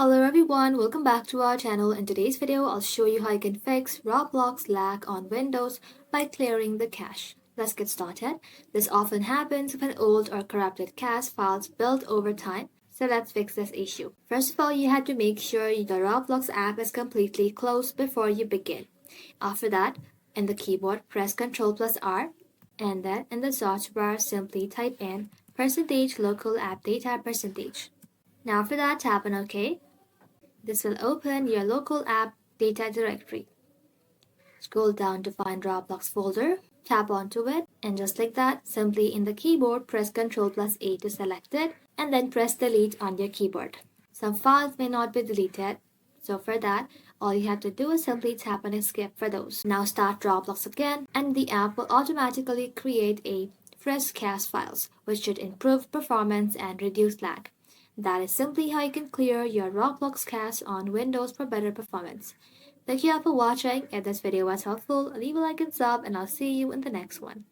Hello everyone, welcome back to our channel. In today's video, I'll show you how you can fix Roblox lag on Windows by clearing the cache. Let's get started. This often happens when old or corrupted cache files build over time, so let's fix this issue. First of all, you have to make sure the Roblox app is completely closed before you begin. After that, in the keyboard, press Ctrl+R, and then in the search bar, simply type in %local app data %. Now after that, tap on OK. This will open your local app data directory. Scroll down to find Roblox folder, tap onto it, and just like that, simply in the keyboard, press Ctrl+A to select it, and then press delete on your keyboard. Some files may not be deleted, so for that, all you have to do is simply tap on escape for those. Now start Roblox again, and the app will automatically create a fresh cache files, which should improve performance and reduce lag. That is simply how you can clear your Roblox cache on Windows for better performance. Thank you all for watching. If this video was helpful, leave a like and sub, and I'll see you in the next one.